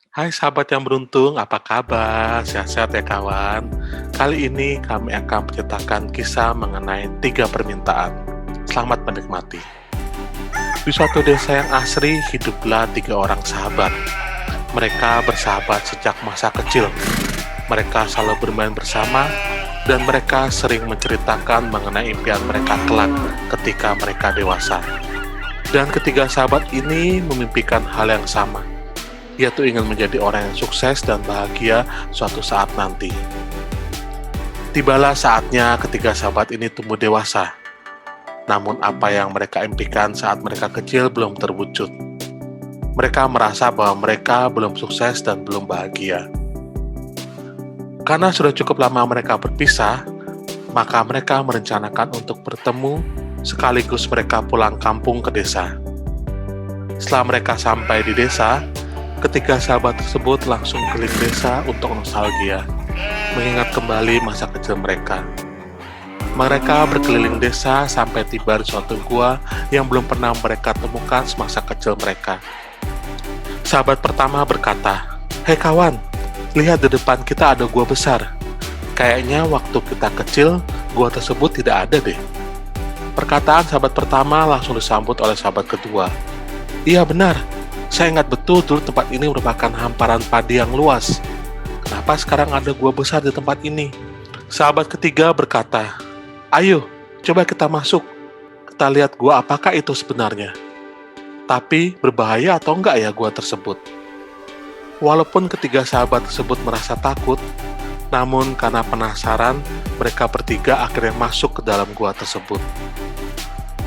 Hai sahabat yang beruntung, apa kabar? Sehat-sehat ya kawan? Kali ini kami akan menceritakan kisah mengenai 3 permintaan. Selamat menikmati. Di suatu desa yang asri, hiduplah 3 orang sahabat. Mereka bersahabat sejak masa kecil. Mereka selalu bermain bersama, dan mereka sering menceritakan mengenai impian mereka kelak ketika mereka dewasa. Dan ketiga sahabat ini memimpikan hal yang sama, yaitu ingin menjadi orang yang sukses dan bahagia suatu saat nanti. Tibalah saatnya ketiga sahabat ini tumbuh dewasa, namun apa yang mereka impikan saat mereka kecil belum terwujud. Mereka merasa bahwa mereka belum sukses dan belum bahagia. Karena sudah cukup lama mereka berpisah, maka mereka merencanakan untuk bertemu sekaligus mereka pulang kampung ke desa. Setelah mereka sampai di desa, ketiga sahabat tersebut langsung keliling desa untuk nostalgia, mengingat kembali masa kecil mereka. Mereka berkeliling desa sampai tiba di suatu gua yang belum pernah mereka temukan semasa kecil mereka. Sahabat pertama berkata, "Hei kawan, lihat di depan kita ada gua besar. Kayaknya waktu kita kecil, gua tersebut tidak ada deh." Perkataan sahabat pertama langsung disambut oleh sahabat kedua. "Iya benar, saya ingat betul dulu tempat ini merupakan hamparan padi yang luas. Kenapa sekarang ada gua besar di tempat ini?" Sahabat ketiga berkata, "Ayo, coba kita masuk. Kita lihat gua apakah itu sebenarnya. Tapi berbahaya atau enggak ya gua tersebut?" Walaupun ketiga sahabat tersebut merasa takut, namun karena penasaran, mereka bertiga akhirnya masuk ke dalam gua tersebut.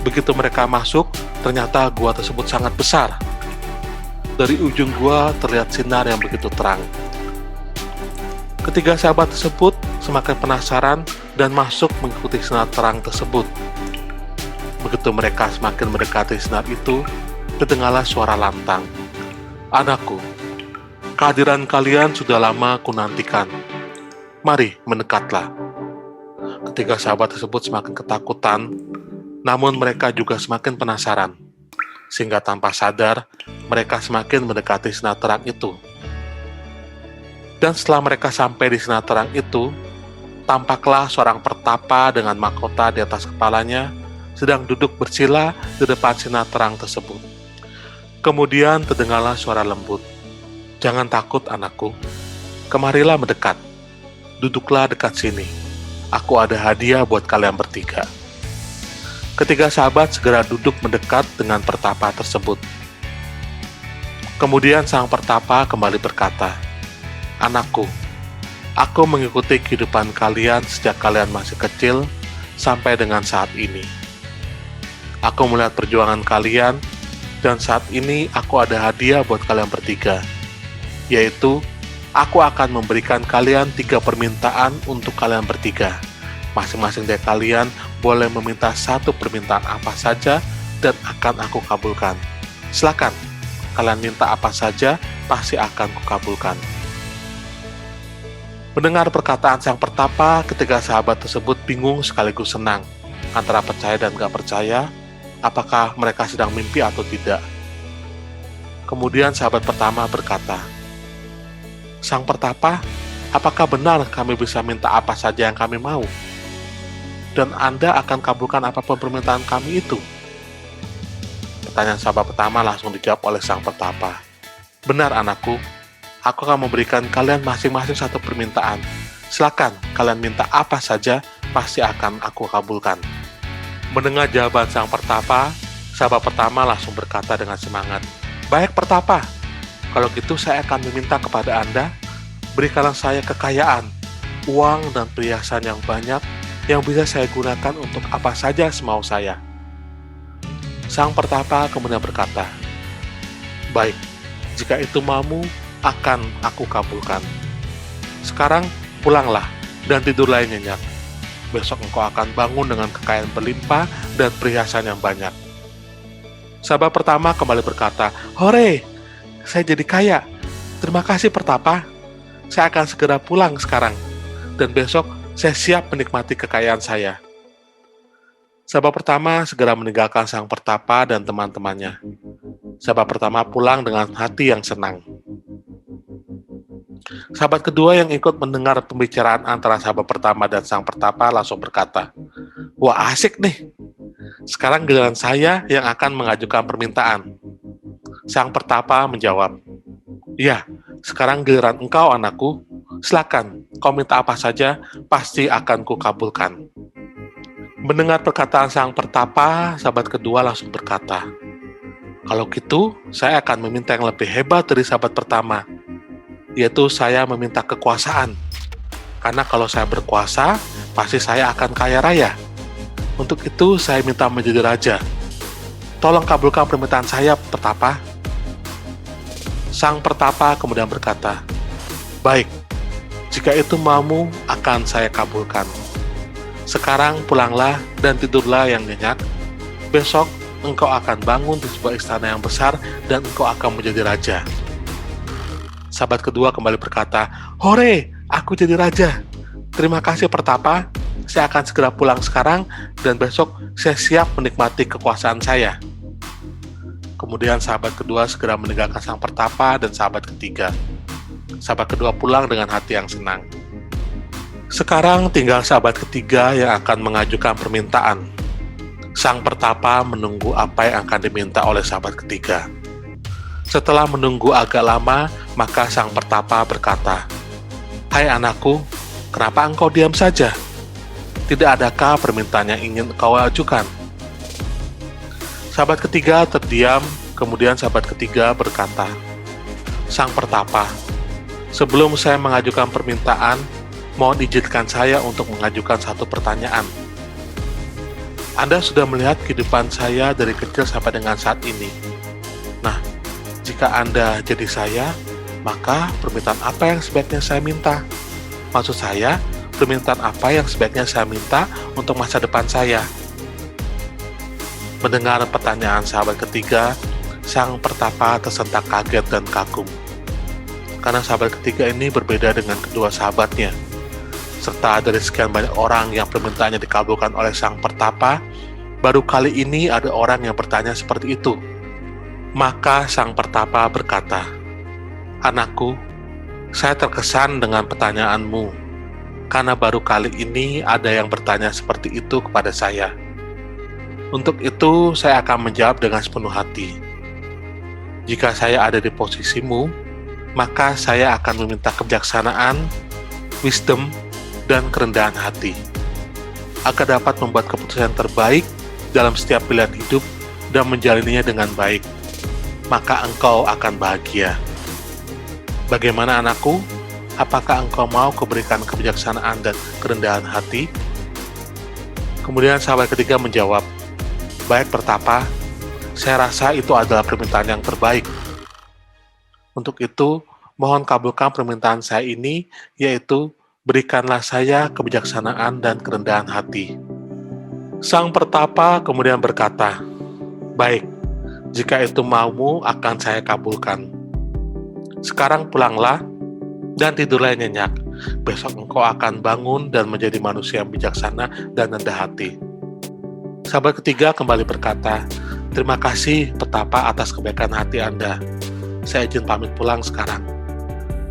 Begitu mereka masuk, ternyata gua tersebut sangat besar. Dari ujung gua terlihat sinar yang begitu terang. Ketiga sahabat tersebut semakin penasaran dan masuk mengikuti sinar terang tersebut. Begitu mereka semakin mendekati sinar itu, terdengarlah suara lantang. "Anakku, kehadiran kalian sudah lama kunantikan. Mari mendekatlah." Ketiga sahabat tersebut semakin ketakutan, namun mereka juga semakin penasaran. Sehingga tanpa sadar, mereka semakin mendekati sinar terang itu. Dan setelah mereka sampai di sinar terang itu, tampaklah seorang pertapa dengan mahkota di atas kepalanya sedang duduk bersila di depan sinar terang tersebut. Kemudian terdengarlah suara lembut, "Jangan takut anakku, kemarilah mendekat. Duduklah dekat sini. Aku ada hadiah buat kalian bertiga." Ketiga sahabat segera duduk mendekat dengan pertapa tersebut. Kemudian sang pertapa kembali berkata, "Anakku, aku mengikuti kehidupan kalian sejak kalian masih kecil sampai dengan saat ini. Aku melihat perjuangan kalian, dan saat ini aku ada hadiah buat kalian bertiga, yaitu aku akan memberikan kalian 3 permintaan untuk kalian bertiga. Masing-masing dari kalian boleh meminta 1 permintaan apa saja dan akan aku kabulkan. Silakan, kalian minta apa saja, pasti akan kukabulkan." Mendengar perkataan sang pertapa, ketiga sahabat tersebut bingung sekaligus senang, antara percaya dan gak percaya, apakah mereka sedang mimpi atau tidak. Kemudian sahabat pertama berkata, "Sang pertapa, apakah benar kami bisa minta apa saja yang kami mau? Dan Anda akan kabulkan apapun permintaan kami itu?" Pertanyaan sahabat pertama langsung dijawab oleh sang pertapa. "Benar anakku, aku akan memberikan kalian masing-masing 1 permintaan. Silakan kalian minta apa saja, pasti akan aku kabulkan." Mendengar jawaban sang pertapa, sahabat pertama langsung berkata dengan semangat, "Baik pertapa, kalau gitu saya akan meminta kepada Anda, berikanlah saya kekayaan, uang dan perhiasan yang banyak yang bisa saya gunakan untuk apa saja semau saya." Sang pertapa kemudian berkata, "Baik, jika itu maumu, akan aku kabulkan. Sekarang pulanglah dan tidurlah yang nyenyak. Besok engkau akan bangun dengan kekayaan berlimpah dan perhiasan yang banyak." Sahabat pertama kembali berkata, "Hore, saya jadi kaya. Terima kasih pertapa. Saya akan segera pulang sekarang, dan besok saya siap menikmati kekayaan saya." Sahabat pertama segera meninggalkan sang pertapa dan teman-temannya. Sahabat pertama pulang dengan hati yang senang. Sahabat kedua yang ikut mendengar pembicaraan antara sahabat pertama dan sang pertapa langsung berkata, "Wah, asik nih. Sekarang giliran saya yang akan mengajukan permintaan." Sang pertapa menjawab, "Ya, sekarang giliran engkau, anakku. Silakan, kau minta apa saja, pasti akan kukabulkan." Mendengar perkataan sang pertapa, sahabat kedua langsung berkata, "Kalau gitu, saya akan meminta yang lebih hebat dari sahabat pertama, yaitu saya meminta kekuasaan. Karena kalau saya berkuasa, pasti saya akan kaya raya. Untuk itu, saya minta menjadi raja. Tolong kabulkan permintaan saya, pertapa." Sang pertapa kemudian berkata, "Baik, jika itu maumu, akan saya kabulkan. Sekarang pulanglah dan tidurlah yang nyenyak. Besok engkau akan bangun di sebuah istana yang besar dan engkau akan menjadi raja." Sahabat kedua kembali berkata, "Hore, aku jadi raja. Terima kasih, pertapa. Saya akan segera pulang sekarang dan besok saya siap menikmati kekuasaan saya." Kemudian sahabat kedua segera meninggalkan sang pertapa dan sahabat ketiga. Sahabat kedua pulang dengan hati yang senang. Sekarang tinggal sahabat ketiga yang akan mengajukan permintaan. Sang pertapa menunggu apa yang akan diminta oleh sahabat ketiga. Setelah menunggu agak lama, maka sang pertapa berkata, "Hai anakku, kenapa engkau diam saja? Tidak adakah permintaan yang ingin engkau ajukan?" Sahabat ketiga terdiam, kemudian sahabat ketiga berkata, "Sang pertapa, sebelum saya mengajukan permintaan, mohon izinkan saya untuk mengajukan satu pertanyaan. Anda sudah melihat kehidupan saya dari kecil sampai dengan saat ini. Nah, jika Anda jadi saya, maka permintaan apa yang sebaiknya saya minta? Maksud saya, permintaan apa yang sebaiknya saya minta untuk masa depan saya?" Mendengar pertanyaan sahabat ketiga, sang pertapa tersentak kaget dan kagum. Karena sahabat ketiga ini berbeda dengan kedua sahabatnya. Serta dari sekian banyak orang yang permintaannya dikabulkan oleh sang pertapa, baru kali ini ada orang yang bertanya seperti itu. Maka sang pertapa berkata, "Anakku, saya terkesan dengan pertanyaanmu, karena baru kali ini ada yang bertanya seperti itu kepada saya. Untuk itu, saya akan menjawab dengan sepenuh hati. Jika saya ada di posisimu, maka saya akan meminta kebijaksanaan, wisdom, dan kerendahan hati, agar dapat membuat keputusan yang terbaik dalam setiap pilihan hidup dan menjalaninya dengan baik. Maka engkau akan bahagia. Bagaimana, anakku? Apakah engkau mau kuberikan kebijaksanaan dan kerendahan hati?" Kemudian sahabat ketiga menjawab, "Baik, pertapa, saya rasa itu adalah permintaan yang terbaik. Untuk itu, mohon kabulkan permintaan saya ini, yaitu berikanlah saya kebijaksanaan dan kerendahan hati." Sang pertapa kemudian berkata, "Baik, jika itu maumu akan saya kabulkan. Sekarang pulanglah dan tidurlah nyenyak. Besok engkau akan bangun dan menjadi manusia yang bijaksana dan rendah hati." Sahabat ketiga kembali berkata, "Terima kasih, pertapa, atas kebaikan hati Anda. Saya izin pamit pulang sekarang."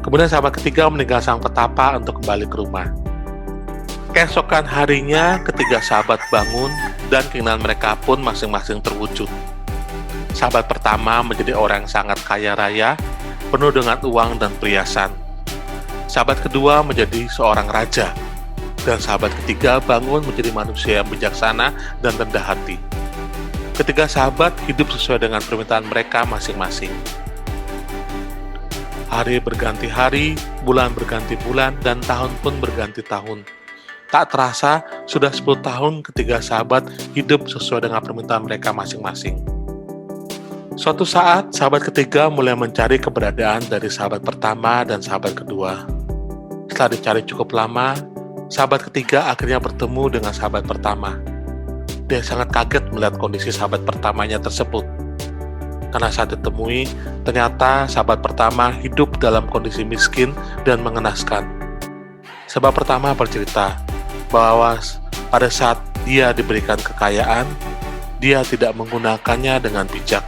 Kemudian sahabat ketiga meninggal sang petapa untuk kembali ke rumah. Keesokan harinya, ketiga sahabat bangun dan keinginan mereka pun masing-masing terwujud. Sahabat pertama menjadi orang yang sangat kaya raya, penuh dengan uang dan perhiasan. Sahabat kedua menjadi seorang raja, dan sahabat ketiga bangun menjadi manusia yang bijaksana dan rendah hati. Ketiga sahabat hidup sesuai dengan permintaan mereka masing-masing. Hari berganti hari, bulan berganti bulan, dan tahun pun berganti tahun. Tak terasa, sudah 10 tahun ketiga sahabat hidup sesuai dengan permintaan mereka masing-masing. Suatu saat, sahabat ketiga mulai mencari keberadaan dari sahabat pertama dan sahabat kedua. Setelah dicari cukup lama, sahabat ketiga akhirnya bertemu dengan sahabat pertama. Dia sangat kaget melihat kondisi sahabat pertamanya tersebut. Karena saat ditemui, ternyata sahabat pertama hidup dalam kondisi miskin dan mengenaskan. Sahabat pertama bercerita bahwa pada saat dia diberikan kekayaan, dia tidak menggunakannya dengan bijak,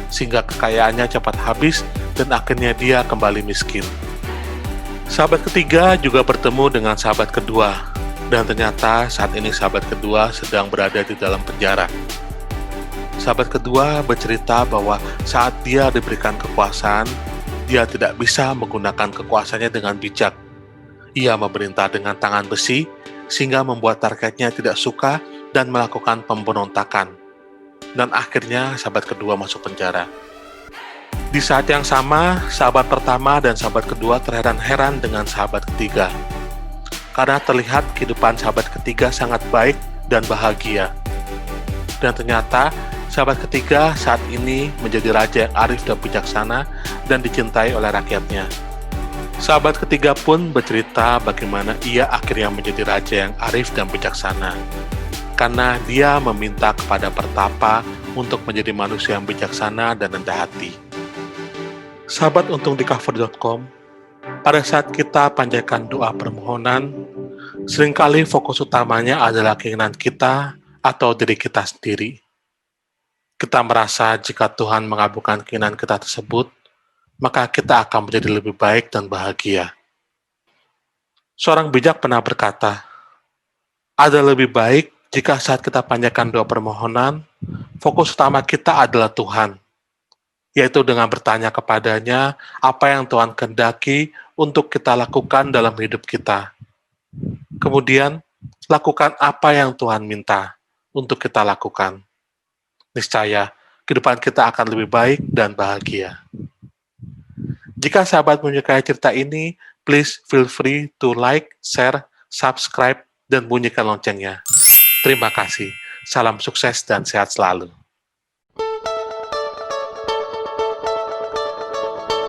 sehingga kekayaannya cepat habis dan akhirnya dia kembali miskin. Sahabat ketiga juga bertemu dengan sahabat kedua, dan ternyata saat ini sahabat kedua sedang berada di dalam penjara. Sahabat kedua bercerita bahwa saat dia diberikan kekuasaan, dia tidak bisa menggunakan kekuasaannya dengan bijak. Ia memerintah dengan tangan besi, sehingga membuat targetnya tidak suka dan melakukan pemberontakan. Dan akhirnya sahabat kedua masuk penjara. Di saat yang sama, sahabat pertama dan sahabat kedua terheran-heran dengan sahabat ketiga. Karena terlihat kehidupan sahabat ketiga sangat baik dan bahagia. Dan ternyata, sahabat ketiga saat ini menjadi raja yang arif dan bijaksana dan dicintai oleh rakyatnya. Sahabat ketiga pun bercerita bagaimana ia akhirnya menjadi raja yang arif dan bijaksana. Karena dia meminta kepada pertapa untuk menjadi manusia yang bijaksana dan rendah hati. Sahabat untung di cover.com, pada saat kita panjatkan doa permohonan, seringkali fokus utamanya adalah keinginan kita atau diri kita sendiri. Kita merasa jika Tuhan mengabulkan keinginan kita tersebut, maka kita akan menjadi lebih baik dan bahagia. Seorang bijak pernah berkata, ada lebih baik jika saat kita panjatkan doa permohonan, fokus utama kita adalah Tuhan, yaitu dengan bertanya kepadanya apa yang Tuhan kehendaki untuk kita lakukan dalam hidup kita. Kemudian, lakukan apa yang Tuhan minta untuk kita lakukan. Niscaya, kehidupan kita akan lebih baik dan bahagia. Jika sahabat menyukai cerita ini, please feel free to like, share, subscribe, dan bunyikan loncengnya. Terima kasih. Salam sukses dan sehat selalu.